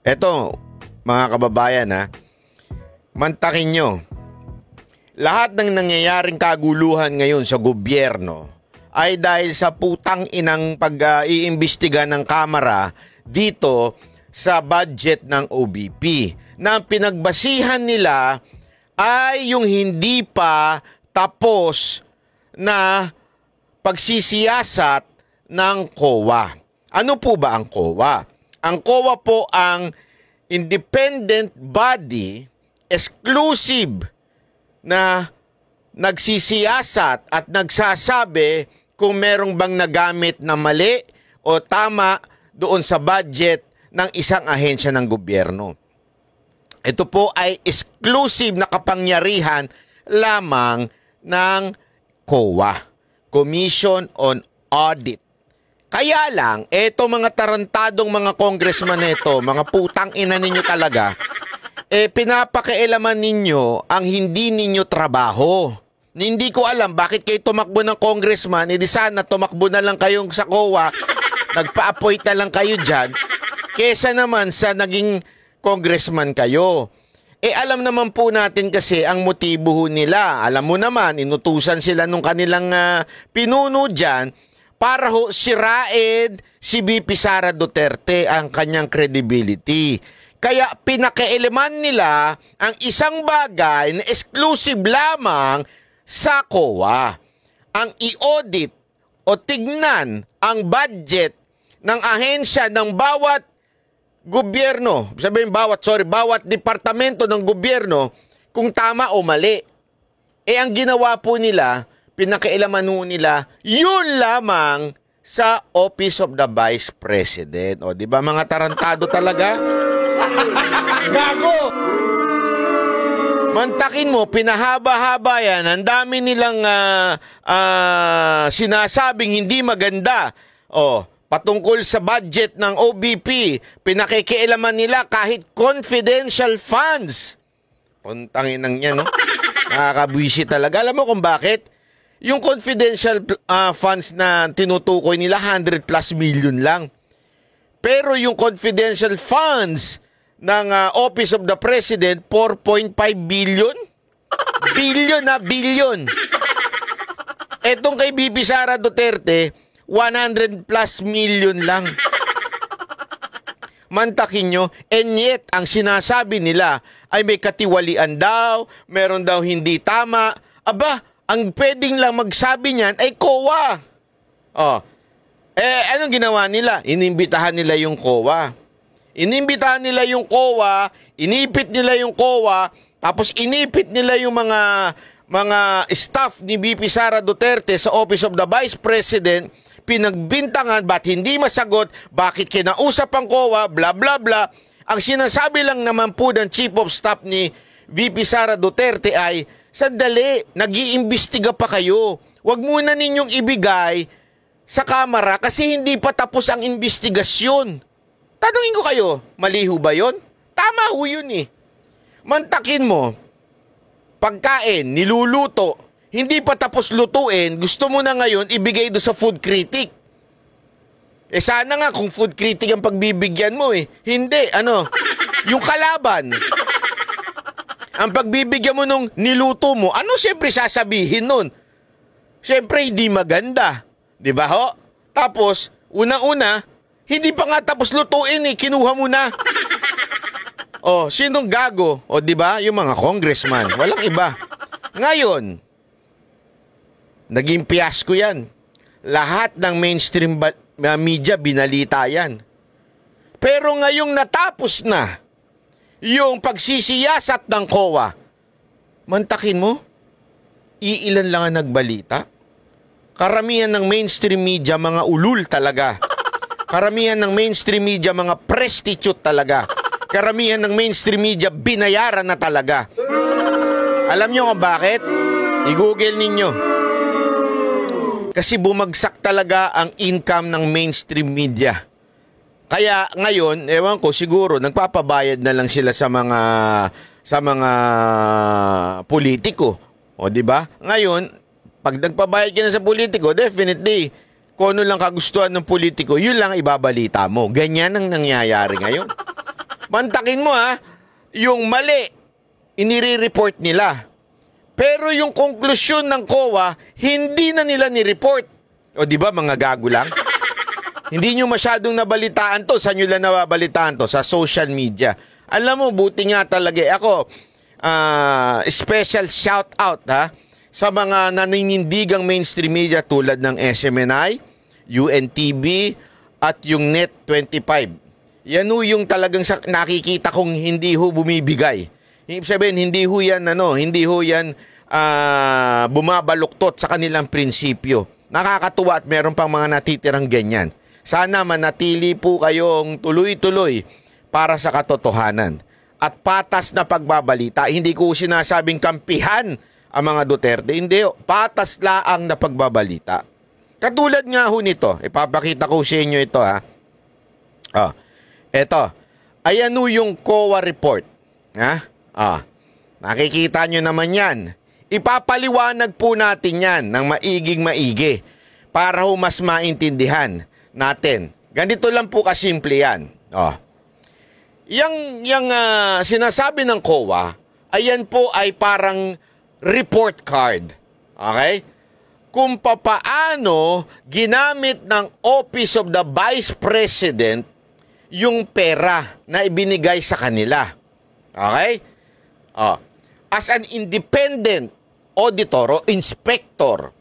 Eto, mga kababayan ha, mantakin nyo. Lahat ng nangyayaring kaguluhan ngayon sa gobyerno ay dahil sa putang inang pag-iimbestiga ng Kamara dito sa budget ng OBP. Na ang pinagbasihan nila ay yung hindi pa tapos na pagsisiyasat ng COA. Ano po ba ang COA? Ang COA po ang independent body, exclusive na nagsisiyasat at nagsasabi kung merong bang nagamit na mali o tama doon sa budget ng isang ahensya ng gobyerno. Ito po ay exclusive na kapangyarihan lamang ng COA, Commission on Audit. Kaya lang, eto mga tarantadong mga congressman nito, mga putang ina ninyo talaga, pinapakialaman ninyo ang hindi ninyo trabaho. Hindi ko alam bakit kayo tumakbo ng congressman, edi sana tumakbo na lang kayong sa COA, nagpa-appoint na lang kayo dyan, kesa naman sa naging congressman kayo. Alam naman po natin kasi ang motibo nila. Alam mo naman, inutusan sila nung kanilang pinuno dyan para ho sirain si VP Sara Duterte ang kanyang credibility. Kaya pinakialaman nila ang isang bagay na exclusive lamang sa COA. Ang i-audit o tignan ang budget ng ahensya ng bawat gobyerno, bawat departamento ng gobyerno kung tama o mali. Ang ginawa po nila, pinakialaman nila, yun lamang sa Office of the Vice President. O, di ba mga tarantado talaga? Gago! Mantakin mo, pinahaba-haba yan. Ang dami nilang sinasabing hindi maganda. O, patungkol sa budget ng OBP, pinakikialaman nila kahit confidential funds. Puntangin ng yan, no? Nakakabwisi talaga. Alam mo kung bakit? Yung confidential funds na tinutukoy nila, 100 plus million lang. Pero yung confidential funds ng Office of the President, 4.5 billion? Billion na, billion. Etong kay VP Sara Duterte, 100 plus million lang. Mantakin nyo, and yet, ang sinasabi nila ay may katiwalian daw, meron daw hindi tama. Aba, ang pwedeng lang magsabi niyan ay COA. Oh. Anong ginawa nila? Inimbitahan nila yung COA. Inimbitahan nila yung COA, inipit nila yung COA, tapos inipit nila yung mga staff ni VP Sara Duterte sa Office of the Vice President, pinagbintangan, ba't hindi masagot, bakit kinausap ang COA, bla bla bla. Ang sinasabi lang naman po ng Chief of Staff ni VP Sara Duterte ay, sandali, nag-iimbestiga pa kayo. Huwag muna ninyong ibigay sa Kamara kasi hindi pa tapos ang investigasyon. Tanungin ko kayo, mali ho ba yun? Tama ho yun eh. Mantakin mo, pagkain, niluluto, hindi pa tapos lutuin, gusto mo na ngayon ibigay do sa food critic. Sana nga kung food critic ang pagbibigyan mo eh. Hindi, yung kalaban. Ang pagbibigyan mo nung niluto mo, ano siyempre sasabihin nun? Siyempre hindi maganda. Di ba ho? Tapos, unang-una, hindi pa nga tapos lutuin eh, kinuha mo na. O, sinong gago? O, di ba? Yung mga congressman. Walang iba. Ngayon, naging fiasco yan. Lahat ng mainstream media binalita yan. Pero ngayong natapos na yung pagsisiyasat ng COA, mantakin mo, iilan lang ang nagbalita. Karamihan ng mainstream media, mga ulul talaga. Karamihan ng mainstream media, mga prostitute talaga. Karamihan ng mainstream media, binayaran na talaga. Alam nyo kung bakit? I-google ninyo. Kasi bumagsak talaga ang income ng mainstream media. Kaya ngayon, ewan ko, siguro nagpapabayad na lang sila sa mga politiko. O di ba? Ngayon, pag nagpabayad ka na sa politiko, definitely kung ano lang kagustuhan ng politiko, yun lang ibabalita mo. Ganyan ang nangyayari ngayon. Mantakin mo ha, yung mali, inire-report nila. Pero yung konklusyon ng COA, hindi na nila ni-report. O di ba mga gago lang? Hindi nyo masyadong nabalitaan to. Saan nyo lang nababalitaan to? Sa social media. Alam mo, buti nga talaga. Ako, special shout out ha, sa mga naninindigang mainstream media tulad ng SMNI, UNTV, at yung Net25. Yan ho yung talagang nakikita kong hindi ho bumibigay. Ibig sabihin, hindi ho yan bumabaluktot sa kanilang prinsipyo. Nakakatuwa at meron pang mga natitirang ganyan. Sana manatili po kayong tuloy-tuloy para sa katotohanan. At patas na pagbabalita. Hindi ko sinasabing kampihan ang mga Duterte. Hindi, patas laang na pagbabalita. Katulad nga ho nito, ipapakita ko sa inyo ito ha. Ito, ayan ho yung COA report. Ha? Nakikita nyo naman yan. Ipapaliwanag po natin yan ng maiging-maigi para ho mas maintindihan natin. Ganito lang po kasimple yan. Yang sinasabi ng COA, ayan po ay parang report card. Okay? Kung papaano ginamit ng Office of the Vice President yung pera na ibinigay sa kanila. Okay? As an independent auditor o inspector,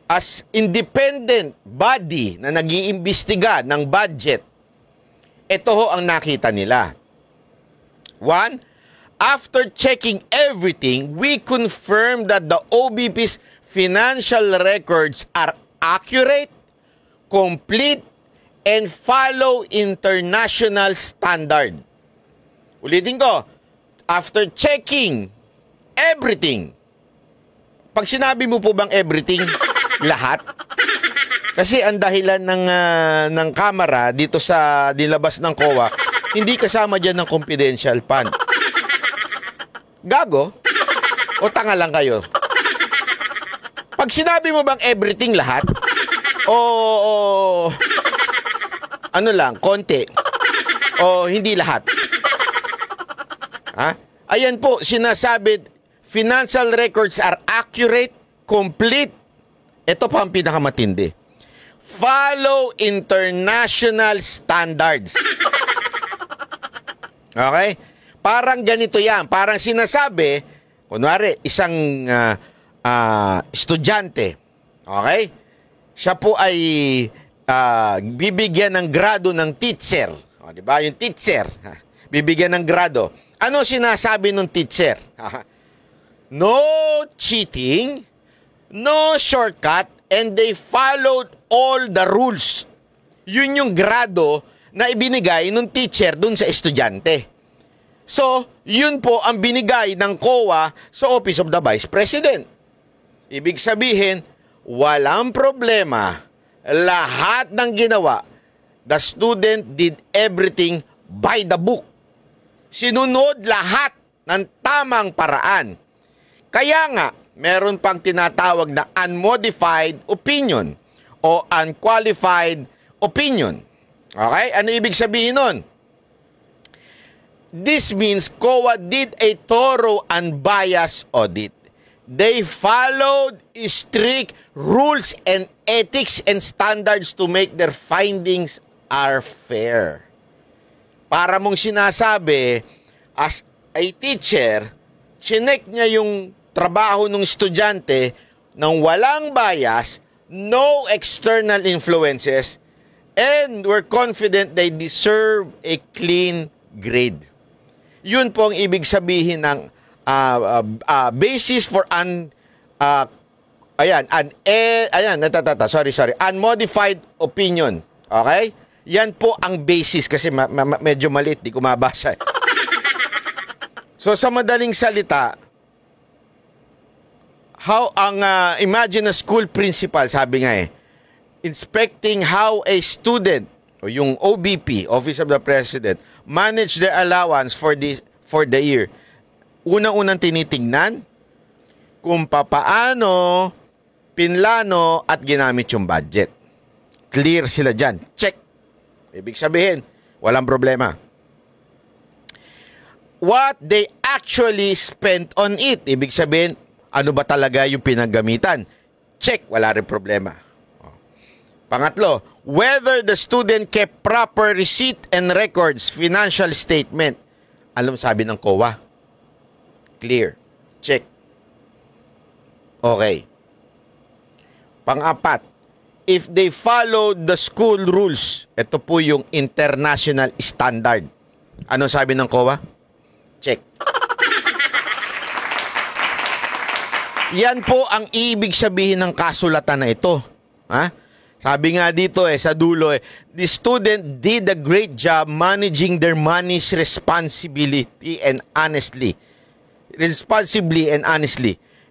as independent body na nag-iimbestiga ng budget, ito ho ang nakita nila. 1, after checking everything, we confirm that the OBP's financial records are accurate, complete, and follow international standard. Ulitin ko, after checking everything. Pag sinabi mo po bang everything, lahat? Kasi ang dahilan ng kamera dito sa nilabas ng COA, hindi kasama dyan ng confidential fund. Gago? O tanga lang kayo? Pag sinabi mo bang everything lahat, o ano lang, konti, o hindi lahat. Ha? Ayan po, sinasabi, financial records are accurate, complete. Ito pa ang pinakamatindi. Follow international standards. Okay? Parang ganito yan. Parang sinasabi, kunwari, isang estudyante, okay? Siya po ay bibigyan ng grado ng teacher. O, di ba? Yung teacher, bibigyan ng grado. Ano sinasabi ng teacher? No cheating, no shortcut, and they followed all the rules. Yun yung grado na ibinigay ng teacher dun sa estudyante. So, yun po ang binigay ng COA sa Office of the Vice President. Ibig sabihin, walang problema. Lahat ng ginawa, the student did everything by the book. Sinunod lahat ng tamang paraan. Kaya nga, meron pang tinatawag na unmodified opinion o unqualified opinion. Okay? Ano ibig sabihin nun? This means COA did a thorough unbiased audit. They followed strict rules and ethics and standards to make their findings are fair. Para mong sinasabi, as a teacher, chinek niya yung trabaho ng estudyante ng walang bias, no external influences, and we're confident they deserve a clean grade. Yun po ang ibig sabihin ng basis for unmodified opinion. Okay? Yan po ang basis kasi medyo maliit, di ko mabasa. So sa madaling salita, imagine a school principal, sabi nga inspecting how a student o yung OBP, Office of the President, manage their allowance for the year. Unang-unang tinitingnan kung papaano pinlano at ginamit yung budget. Clear sila dyan. Check. Ibig sabihin, walang problema. what they actually spent on it. Ibig sabihin, ano ba talaga yung pinaggamitan? Check, wala rin problema. Pangatlo, whether the student kept proper receipt and records, financial statement. Alam sabi ng COA? Clear. Check. Okay. Pang-apat, if they followed the school rules, ito po yung international standard. Ano sabi ng COA? Check. Yan po ang ibig sabihin ng kasulatan na ito. Ha? Sabi nga dito sa dulo the student did a great job managing their money's responsibly and honestly.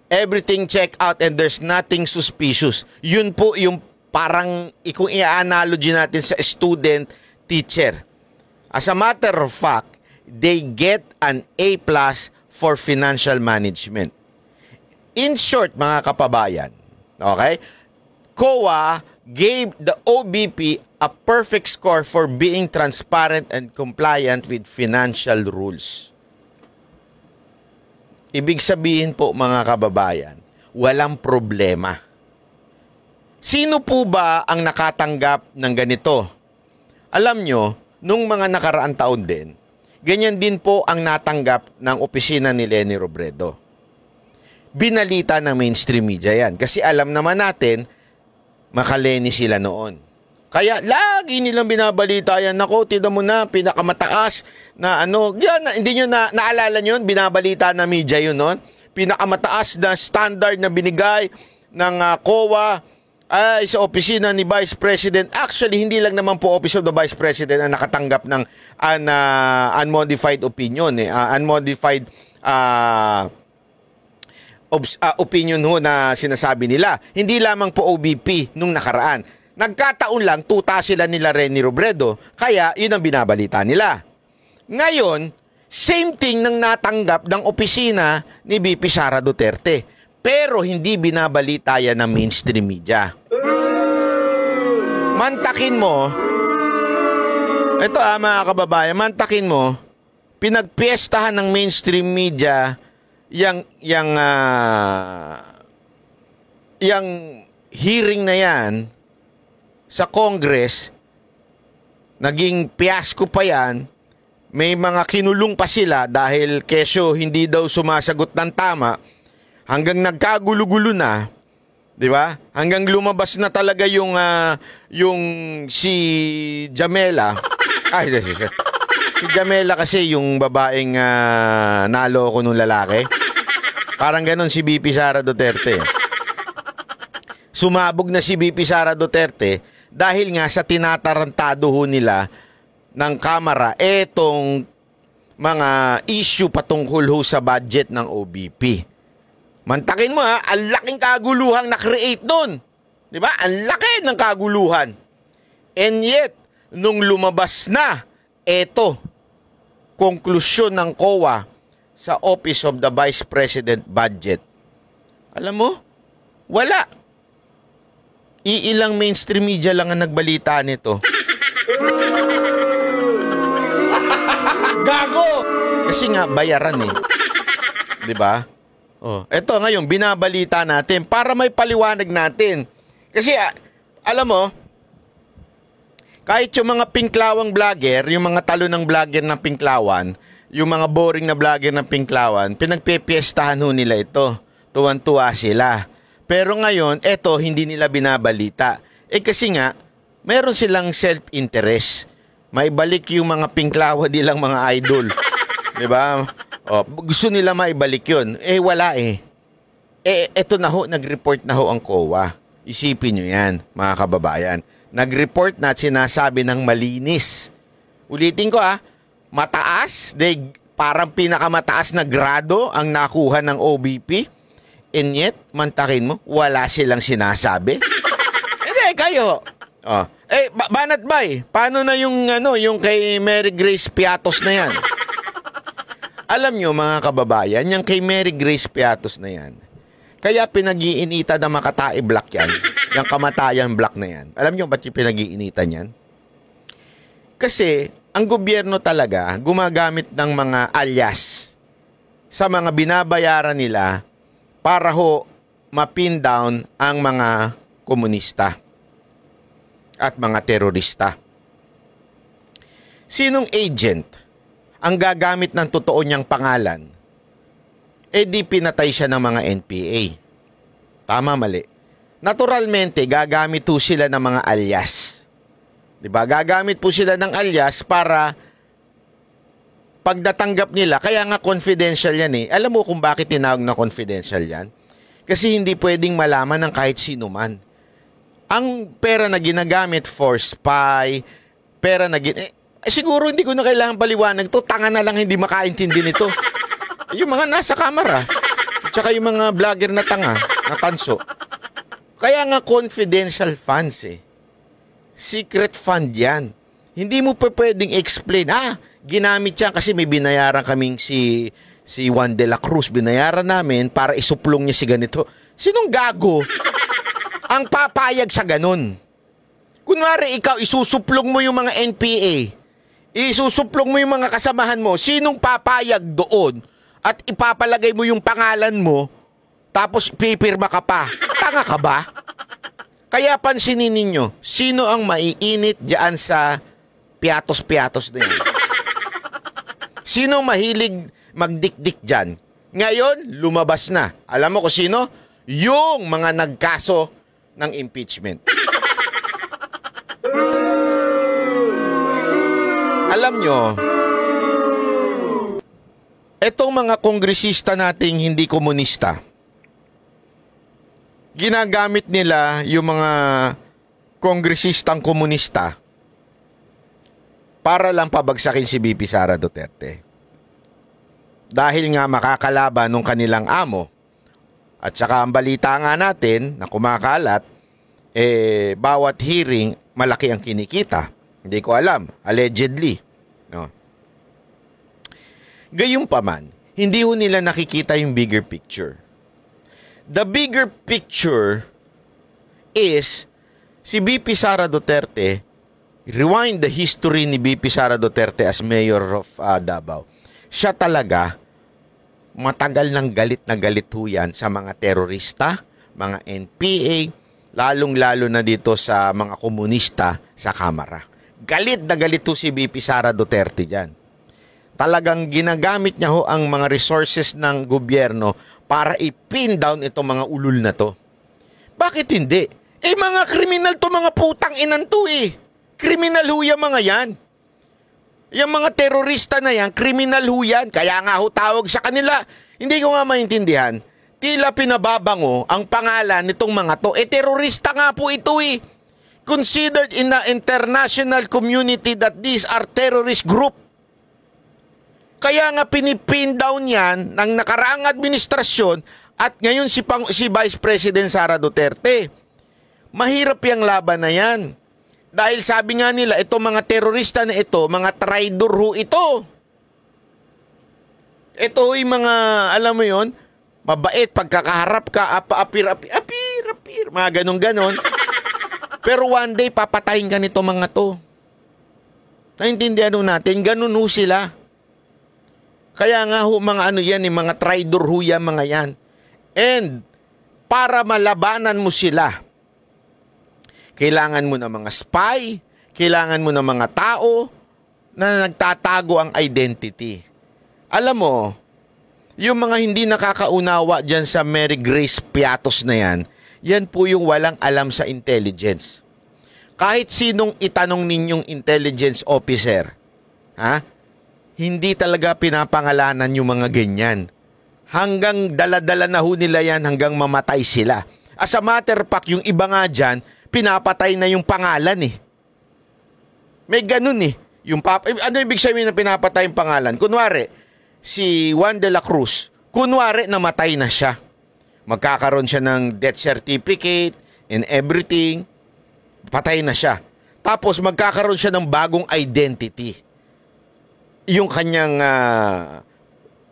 Everything check out and there's nothing suspicious. Yun po yung parang kung i-analogy natin sa student teacher. As a matter of fact, they get an A+ for financial management. In short, mga kapabayan, okay? COA gave the OBP a perfect score for being transparent and compliant with financial rules. Ibig sabihin po, mga kababayan, walang problema. Sino po ba ang nakatanggap ng ganito? Alam nyo, nung mga nakaraang taon din, ganyan din po ang natanggap ng opisina ni Leni Robredo. Binalita ng mainstream media yan. Kasi alam naman natin, makaleni sila noon. Kaya lagi nilang binabalita yan. Nako, tida mo na, pinakamataas na ano. Yan, hindi nyo naalala nyo yun? Binabalita na media yun noon. Pinakamataas na standard na binigay ng COA ay sa opisina ni Vice President. Actually, hindi lang naman po Office of the Vice President ang nakatanggap ng unmodified opinion. Unmodified opinion ho na sinasabi nila. Hindi lamang po OBP nung nakaraan. Nagkataon lang, tuta sila nila Leni Robredo, kaya yun ang binabalita nila. Ngayon, same thing nang natanggap ng opisina ni VP Sara Duterte. Pero hindi binabalita yan ng mainstream media. Mantakin mo, ito mga kababayan, mantakin mo, pinagpiestahan ng mainstream media yang hearing na yan sa Congress, naging fiasco pa yan, may mga kinulong pa sila dahil kesyo hindi daw sumasagot ng tama, hanggang nagkagulo-gulo na, di ba? Hanggang lumabas na talaga yung si Jamela. Ay, si Jamela kasi yung babaeng naloko nung lalaki. Parang ganon si VP Sara Duterte. Sumabog na si VP Sara Duterte dahil nga sa tinatarantado ho nila ng Kamara etong mga issue patungkol ho sa budget ng OBP. Mantakin mo ang laking kaguluhang na-create doon. Di ba? Ang laki ng kaguluhan. And yet, nung lumabas na, eto, konklusyon ng COA sa Office of the Vice President Budget. Alam mo, wala. Iilang mainstream media lang ang nagbalita nito. Gago! Kasi nga, bayaran eh. Di ba? Oh, eto ngayon, binabalita natin para may paliwanag natin. Kasi, alam mo, kahit yung mga pinklawang vlogger, yung mga talo ng vlogger ng pinklawan, yung mga boring na vlogger ng pinklawan, pinagpepiestahan ho nila ito. Tuwan-tuwa sila. Pero ngayon, eto, hindi nila binabalita. Kasi nga, meron silang self-interest. Maibalik yung mga pinklawan nilang mga idol. Diba? O, gusto nila maibalik yun. Wala eh. Eto na ho, nag-report na ho ang COA. Isipin nyo yan, mga kababayan. Nag-report na at sinasabi ng malinis. Ulitin ko mataas, parang pinakamataas na grado ang nakuha ng OBP. And yet, mantakin mo, wala silang sinasabi. Hindi, kayo. Oh. Banat Bay, paano na yung kay Mary Grace Piatos na yan? Alam nyo mga kababayan, yung kay Mary Grace Piatos na yan, kaya pinag-iinita na Makatae Black yan, yung Kamatayan Black na yan. Alam nyo ba't yung pinag-iinitan yan? Kasi ang gobyerno talaga gumagamit ng mga alias sa mga binabayaran nila para ho ma-pin down ang mga komunista at mga terorista. Sinong agent ang gagamit ng totoo niyang pangalan? Eh di pinatay siya ng mga NPA. Tama, mali. Naturalmente, gagamit po sila ng mga alias. Diba? Gagamit po sila ng alias para pag natanggap nila, kaya nga confidential yan eh. Alam mo kung bakit tinawag na confidential yan? Kasi hindi pwedeng malaman ng kahit sino man. Ang pera na ginagamit for spy, pera na siguro hindi ko na kailangan paliwanag to, tanga na lang hindi makaintindi nito. Yung mga nasa kamera, tsaka yung mga vlogger na tanga, na tanso. Kaya nga confidential funds eh. Secret fund yan. Hindi mo pa pwedeng explain, ginamit yan kasi may binayaran kaming si Juan de la Cruz, binayaran namin para isuplong niya si ganito. Sinong gago ang papayag sa ganun? Kunwari ikaw, isusuplong mo yung mga NPA, isusuplong mo yung mga kasamahan mo, sinong papayag doon at ipapalagay mo yung pangalan mo tapos pipirma ka pa? Tanga ka ba? Kaya pansinin ninyo, sino ang maiinit dyan sa piatos-piatos na yan? Sino mahilig magdikdik dyan? Ngayon, lumabas na. Alam mo kung sino? Yung mga nagkaso ng impeachment. Alam nyo, etong mga kongresista nating hindi komunista, ginagamit nila yung mga kongresistang komunista para lang pabagsakin si BP Sara Duterte. Dahil nga makakalaban nung kanilang amo. At saka ang balita nga natin na kumakalat, bawat hearing malaki ang kinikita. Hindi ko alam, allegedly. No. Gayunpaman, hindi ho nila nakikita yung bigger picture. The bigger picture is si BP Sara Duterte. Rewind the history ni BP Sara Duterte as mayor of Davao. Siya talaga matagal ng galit na galit ho yan sa mga terorista, mga NPA, lalong-lalo na dito sa mga komunista sa Kamara. Galit na galit ho si BP Sara Duterte dyan. Talagang ginagamit niya ho ang mga resources ng gobyerno para i-pin down itong mga ulul na to. Bakit hindi? Mga kriminal to, mga putang inan to eh. Kriminal ho yung mga yan. Yung mga terorista na yan, kriminal ho yan. Kaya nga ho tawag sa kanila. Hindi ko nga maintindihan. Tila pinababango ang pangalan nitong mga to. Terorista nga po ito eh. Considered in the international community that these are terrorist group. Kaya nga pinipin down yan ng nakaraang administrasyon at ngayon si Vice President Sara Duterte. Mahirap yung laban na yan. Dahil sabi nga nila, itong mga terorista na ito, mga traitor ho ito. Ito yung mga, alam mo yon, mabait, pagkakaharap ka, apir, mga ganun-ganon. Pero one day, papatayin ka nito mga to. Naintindihan ho natin, ganun ho sila. Kaya nga ho, mga ano yan, mga traitor ho yan, mga yan. And, para malabanan mo sila, kailangan mo ng mga spy, kailangan mo ng mga tao na nagtatago ang identity. Alam mo, yung mga hindi nakakaunawa dyan sa Mary Grace Piatos na yan, yan po yung walang alam sa intelligence. Kahit sinong itanong ninyong intelligence officer, hindi talaga pinapangalanan yung mga ganyan. Hanggang dala-dala na ho nila yan hanggang mamatay sila. As a matter of fact, yung iba nga dyan, pinapatay na yung pangalan eh. May ganun eh. Ano ibig sabihin na pinapatay yung pangalan? Kunwari, si Juan de la Cruz, kunwari namatay na siya. Magkakaroon siya ng death certificate and everything. Patay na siya. Tapos magkakaroon siya ng bagong identity. Yung kanyang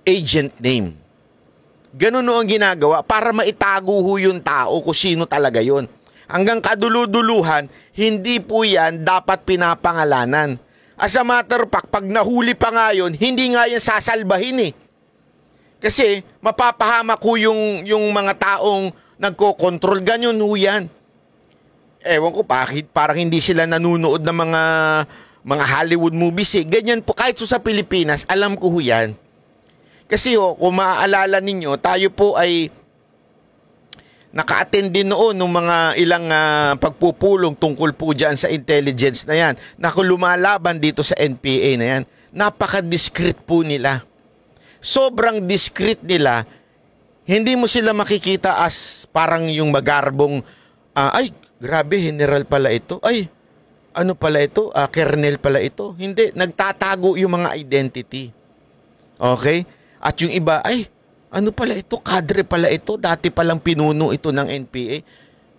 agent name. Ganun no ang ginagawa para maitago ho yung tao kung sino talaga yun. Hanggang kaduluduluhan, hindi po yan dapat pinapangalanan. As a matter of fact, pag nahuli pa nga yun, hindi nga yan sasalbahin eh. Kasi mapapahamak ho yung mga taong nagko-control. Ganyan ho yan. Ewan ko bakit, parang hindi sila nanunood ng mga Hollywood movies eh. Ganyan po, kahit sa Pilipinas, alam ko ho yan. Kasi kung maaalala ninyo, tayo po ay naka-attend din noon ng mga ilang pagpupulong tungkol po dyan sa intelligence na yan. Na kung lumalaban dito sa NPA na yan, napaka-discreet po nila. Sobrang discreet nila. Hindi mo sila makikita as parang yung magarbong, ay, grabe, general pala ito. Ay, ano pala ito? Colonel pala ito. Hindi, nagtatago yung mga identity. Okay? At yung iba, ay, ano pala ito? Kadre pala ito. Dati palang pinuno ito ng NPA.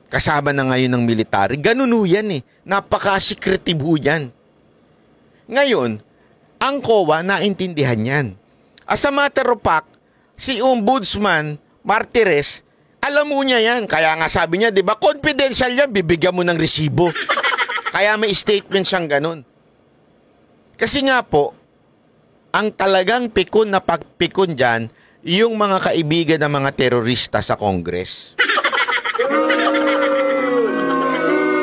Kasama na ngayon ng military. Ganun ho yan eh. Napaka-secretive ho yan. Ngayon, ang COA naintindihan yan. As a matter of fact, si Ombudsman Martires, alam mo niya yan. Kaya nga sabi niya, di ba, confidential yan, bibigyan mo ng resibo. Kaya may statement siyang ganun. Kasi nga po, ang talagang pikon na pagpikon dyan, yung mga kaibigan ng mga terorista sa Congress.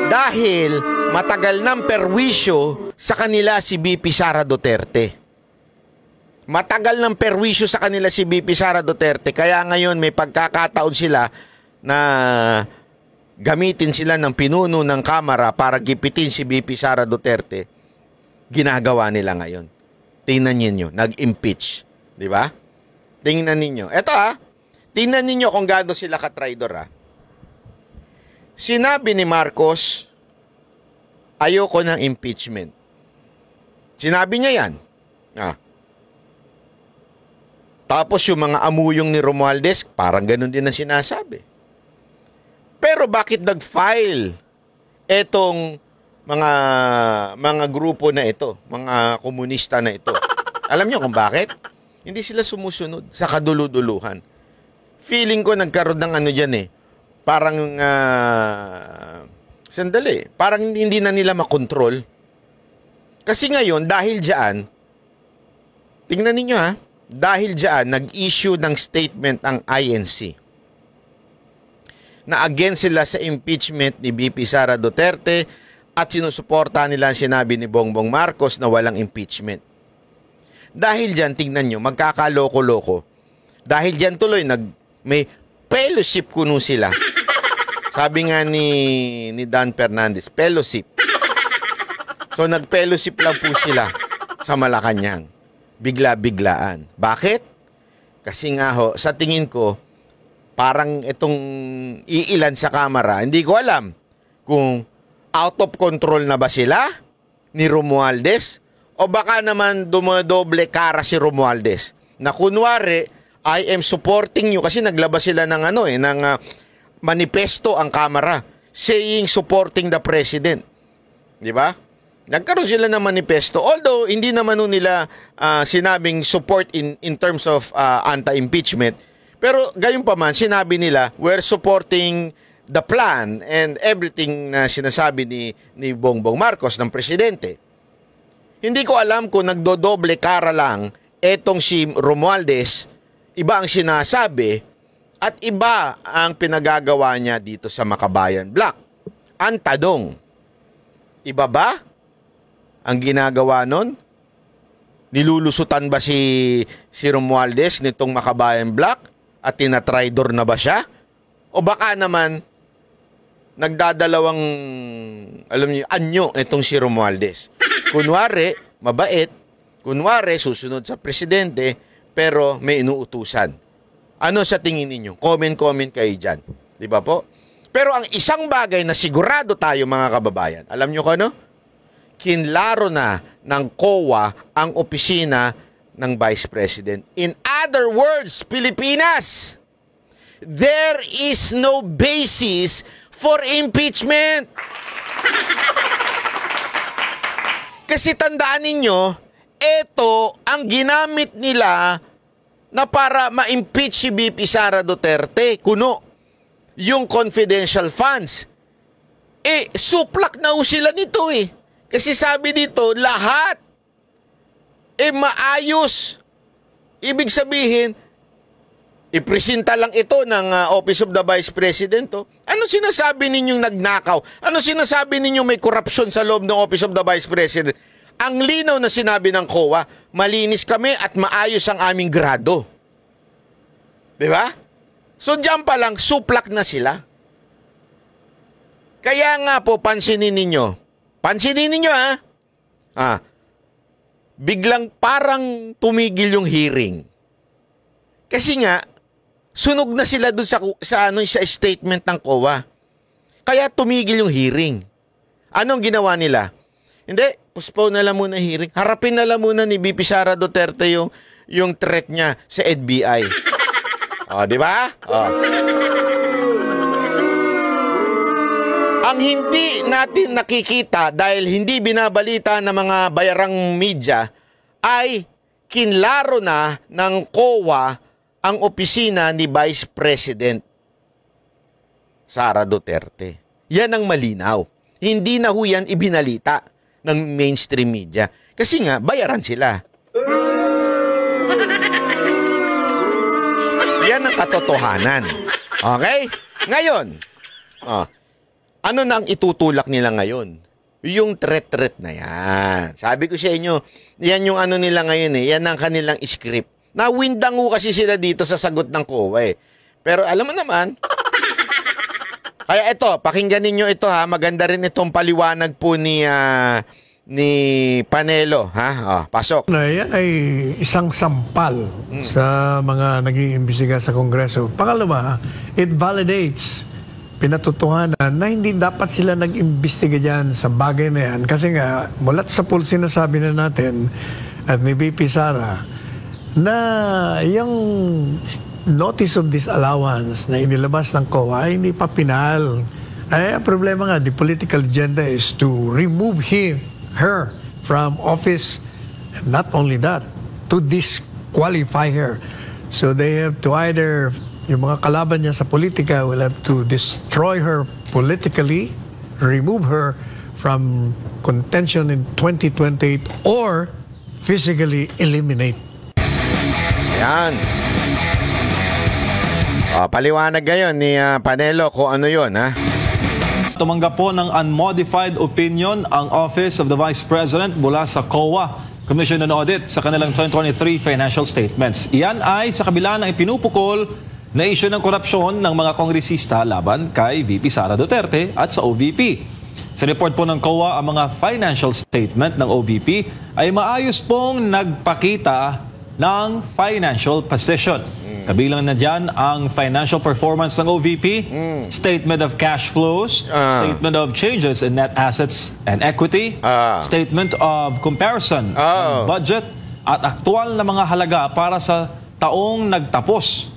Dahil matagal ng perwisyo sa kanila si BP Sara Duterte. Matagal ng perwisyo sa kanila si BP Sara Duterte. Kaya ngayon may pagkakataon sila na gamitin sila ng pinuno ng Kamara para gipitin si BP Sara Duterte. Ginagawa nila ngayon. Tingnan niyo, nag-impeach. Di ba? Tingnan ninyo. Eto tingnan ninyo kung gaano sila ka-traidor Sinabi ni Marcos, ayoko ng impeachment. Sinabi niya yan. Tapos yung mga amuyong ni Romualdez, parang ganun din ang sinasabi. Pero bakit nag-file etong mga grupo na ito, mga komunista na ito? Alam niyo kung bakit? Hindi sila sumusunod sa kaduluduluhan. Feeling ko nagkaroon ng ano dyan parang, sandali, parang hindi na nila makontrol. Kasi ngayon, dahil dyan, tingnan ninyo dahil dyan, nag-issue ng statement ang INC na against sila sa impeachment ni BP Sara Duterte at sinusuporta nila ang sinabi ni Bongbong Marcos na walang impeachment. Dahil dyan, tingnan nyo, magkakaloko-loko. Dahil dyan tuloy, may fellowship kuno sila. Sabi nga ni Dan Fernandez, fellowship. So, nag-fellowship lang po sila sa Malacanang. Bigla-biglaan. Bakit? Kasi nga sa tingin ko, parang itong iilan sa Kamara, hindi ko alam kung out of control na ba sila ni Romualdez o baka naman dumodoble kara si Romualdez na kunwari I am supporting you kasi naglabas sila ng ng manifesto ang Kamara saying supporting the president. Di ba? Nagkaroon sila ng manifesto although hindi naman nila sinabing support in terms of anti-impeachment. Pero gayon pa man, sinabi nila, we're supporting the plan and everything na sinasabi ni Bongbong Marcos ng presidente. Hindi ko alam kung nagdodoble kara lang etong si Romualdez, iba ang sinasabi at iba ang pinagagawa niya dito sa Makabayan Block. Ang tanong, iba ba ang ginagawa nun? Nilulusutan ba si Romualdez nitong Makabayan Block? At tinatraidor na ba siya? O baka naman nagdadalawang, alam niyo, anyo itong si Romualdez. Kunwari, mabait. Kunwari, susunod sa presidente, pero may inuutusan. Ano sa tingin ninyo? Comment kayo dyan. Di ba po? Pero ang isang bagay na sigurado tayo mga kababayan, alam niyo ko ano? Kinlaro na ng COA ang opisina ng Vice President. In other words, Pilipinas, there is no basis for impeachment. Kasi tandaan ninyo, ito ang ginamit nila na para ma-impeach si BP Sara Duterte. Kuno, yung confidential funds. Suplak na sila nito Kasi sabi dito, lahat maayos. Ibig sabihin, ipresenta lang ito ng Office of the Vice President. Oh. Ano sinasabi ninyong nagnakaw? Ano sinasabi ninyong may korupsyon sa loob ng Office of the Vice President? Ang linaw na sinabi ng COA, malinis kami at maayos ang aming grado. Diba? So diyan pa lang, suplak na sila. Kaya nga po, pansinin ninyo. Pansinin ninyo biglang parang tumigil yung hearing. Kasi nga, sunog na sila dun sa statement ng COA. Kaya tumigil yung hearing. Anong ginawa nila? Hindi, postpone na lang muna hearing. Harapin na lang muna ni VP Sara Duterte yung threat niya sa NBI. O, di ba? Ang hindi natin nakikita dahil hindi binabalita ng mga bayarang media ay kinlaro na ng COA ang opisina ni Vice President Sara Duterte. Yan ang malinaw. Hindi na ho yan ibinalita ng mainstream media. Kasi nga, bayaran sila. Yan ang katotohanan. Okay? Ngayon, ano nang itutulak nila ngayon? Yung threat na yan. Sabi ko sa inyo, yan yung ano nila ngayon yan ang kanilang script. Nawindang ho kasi sila dito sa sagot ng COA Pero alam mo naman, kaya ito, pakinggan ninyo ito maganda rin itong paliwanag po ni Panelo pasok. Yan ay isang sampal sa mga nag-iimbestiga sa Kongreso. Pangalawa, it validates pinatutuhanan na hindi dapat sila nag-imbestiga dyan sa bagay na yan. Kasi nga, mulat sa pool sinasabi na natin at ni VP Sara na yung notice of disallowance na inilabas ng COA hindi pa pinal. Ay, ang problema nga, the political agenda is to remove her from office, and not only that, to disqualify her. So they have to either, yung mga kalaban niya sa politika will have to destroy her politically, remove her from contention in 2028, or physically eliminate. Yan. Paliwanag ngayon ni Panelo kung ano yun, Tumanggap po ng unmodified opinion ang Office of the Vice President mula sa COA, Commission on Audit, sa kanilang 2023 financial statements. Iyan ay sa kabila ng ipinupukol na issue ng korupsyon ng mga kongresista laban kay VP Sara Duterte at sa OVP. Sa report po ng COA, ang mga financial statement ng OVP ay maayos pong nagpakita ng financial position. Kabilang na dyan ang financial performance ng OVP, statement of cash flows, statement of changes in net assets and equity, statement of comparison ng budget, at aktual na mga halaga para sa taong nagtapos.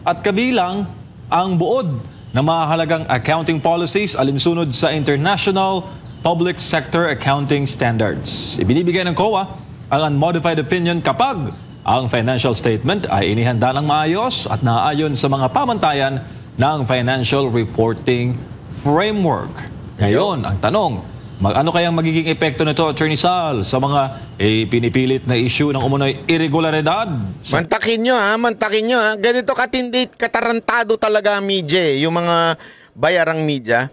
At kabilang ang buod ng mga halagang accounting policies alinsunod sa International Public Sector Accounting Standards. Ibinibigay ng COA ang unmodified opinion kapag ang financial statement ay inihanda ng maayos at naaayon sa mga pamantayan ng Financial Reporting Framework. Ngayon, ang tanong, ano kayang magiging epekto nito, Attorney Sal, sa mga pinipilit na issue ng umunoy irregularidad? Mantakin nyo mantakin nyo Ganito katindi, katarantado talaga ang media yung mga bayarang media.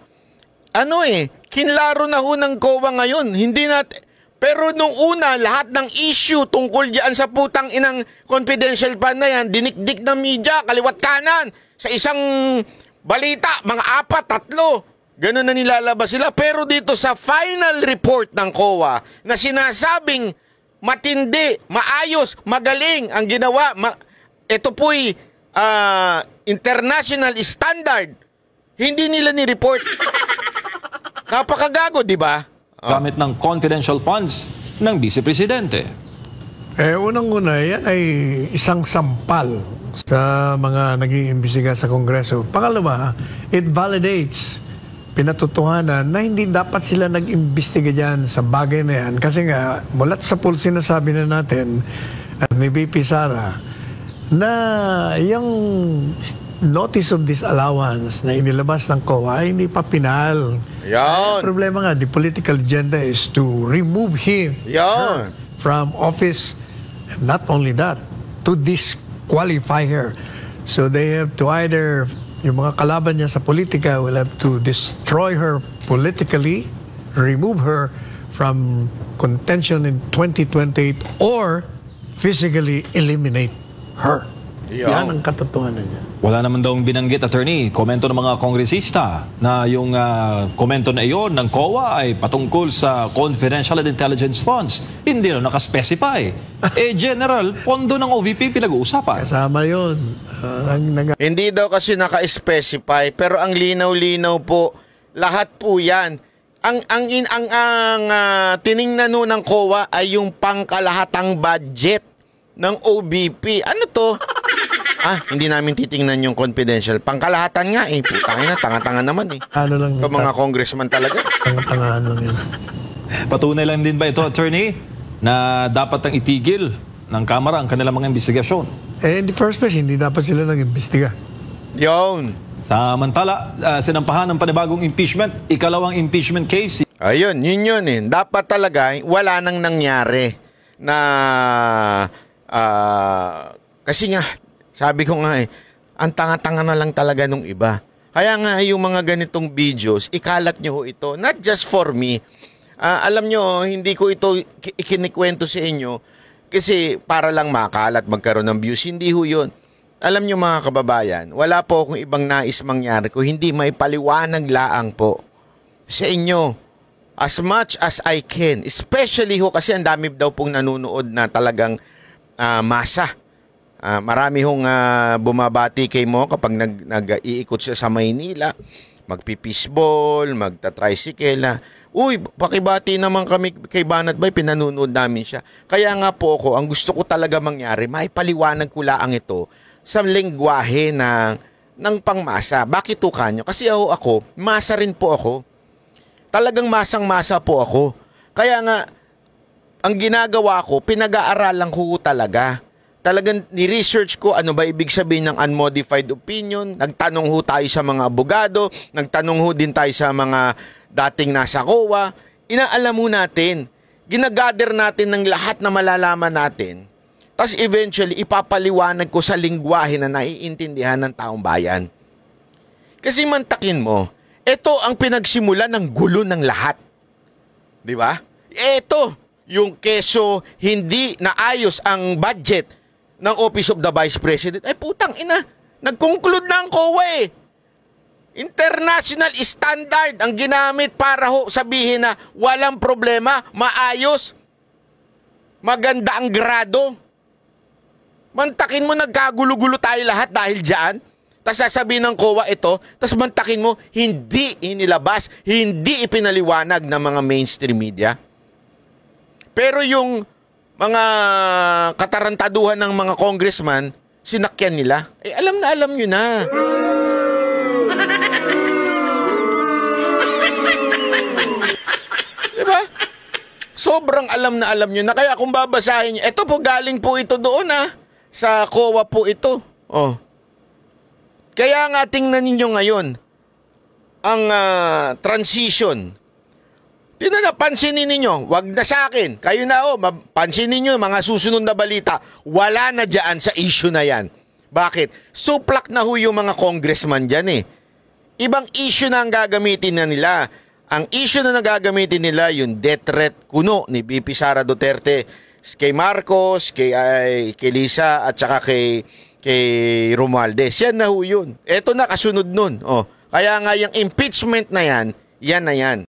Kinlaro na ho ng COA ngayon. Hindi natin. Pero nung una, lahat ng issue tungkol diyan sa putang inang confidential fund na yan, dinikdik ng media, kaliwat kanan. Sa isang balita, mga 4, 3. Ganun na nilalabas sila. Pero dito sa final report ng COA na sinasabing matindi, maayos, magaling ang ginawa. Ito po'y international standard. Hindi nila ni-report. Napakagago, di ba? Gamit ng confidential funds ng Vice Presidente. Unang-una, yan ay isang sampal sa mga nag-iimbestiga sa Kongreso. Pangalawa, it validates pinatutuhanan na hindi dapat sila nag-imbestiga dyan sa bagay na yan. Kasi nga, mulat sa pool sinasabi na natin at ni VP Sara na yung notice of disallowance na inilabas ng COA hindi pa pinal. Yan. Problema nga, the political agenda is to remove her from office, And not only that, to disqualify her. So they have to either, yung mga kalaban niya sa politika will have to destroy her politically, remove her from contention in 2028, or physically eliminate her. Yan ang katotohanan niya. Wala naman daw binanggit, attorney, komento ng mga kongresista na yung komento na iyon ng COA ay patungkol sa confidential and intelligence funds. Hindi na nakaspecify. General, pondo ng OVP pinag-uusapan. Kasama yun. Hindi daw kasi naka-specify, pero ang linaw-linaw po, lahat po yan. Ang tiningnan nun ng COA ay yung pangkalahatang budget ng OBP. Ano to? Hindi namin titingnan yung confidential. Pangkalahatan nga eh. Putangin na, tanga-tanga naman eh. Ano lang Ito mga congressman talaga. Tanga-tangaan lang yun. Patunay lang din ba ito, attorney, na dapat ang itigil ng Kamara ang kanilang mga investigasyon? In the first place, hindi dapat sila nag-imbestiga. Yun. Samantala, sinampahan ng panibagong impeachment, ikalawang impeachment case. Ayun, yun eh. Dapat talaga, wala nang nangyari na kasi nga, sabi ko nga ang tanga-tanga na lang talaga nung iba. Kaya nga yung mga ganitong videos, ikalat nyo ito. Not just for me. Alam nyo, hindi ko ito ikinikwento sa inyo kasi para lang makalat, magkaroon ng views. Hindi ho yun. Alam nyo mga kababayan, wala po akong ibang nais mangyari ko. Hindi may paliwanag laang po sa inyo. As much as I can. Especially ho kasi ang dami daw pong nanonood na talagang masa. Marami hong bumabati kay mo kapag nag-iikot siya sa Maynila, magpipisball, magta-tricycle na, uy, pakibati naman kami kay Banat Bay, pinanunood namin siya. Kaya nga po ako, ang gusto ko talaga mangyari, maipaliwanag ko laang ito sa lengguwahe ng pangmasa. Bakit to kanyo? Kasi ako, masa rin po ako. Talagang masang-masa po ako. Kaya nga, ang ginagawa ko, pinag-aaralan ko talaga. Talagang ni-research ko ano ba ibig sabihin ng unmodified opinion. Nagtanong ho tayo sa mga abogado. Nagtanong ho din tayo sa mga dating nasa COA. Inaalam ho natin. Ginagather natin ng lahat na malalaman natin. Tapos eventually, ipapaliwanag ko sa lingwahe na naiintindihan ng taong bayan. Kasi mantakin mo, ito ang pinagsimula ng gulo ng lahat. Di ba? Ito, yung keso hindi naayos ang budget ng Office of the Vice President. Ay putang ina, nag-conclude na ang COA eh. International standard ang ginamit para sabihin na walang problema, maayos, maganda ang grado. Mantakin mo, nagkagulo-gulo tayo lahat dahil dyan. Tapos sasabihin ng COA ito, tapos mantakin mo, hindi inilabas, hindi ipinaliwanag ng mga mainstream media. Pero yung mga katarantaduhan ng mga congressman, sinakyan nila. Alam nyo na. Diba? Sobrang alam nyo na. Kaya kung babasahin nyo, ito po galing po ito doon sa COA po ito. Kaya nga tingnan ninyo ngayon, ang transition. Pansinin ninyo, wag na sa akin. Kayo na pansinin ninyo mga susunod na balita. Wala na dyan sa issue na yan. Bakit? Suplak na yung mga congressman dyan eh. Ibang issue na ang gagamitin na nila. Ang issue na nagagamitin nila, yung death threat kuno ni BP Sara Duterte kay Marcos, kay Lisa at saka kay Romualdez. Yan na yun. Eto na kasunod nun. Kaya nga yung impeachment na yan, yan na yan.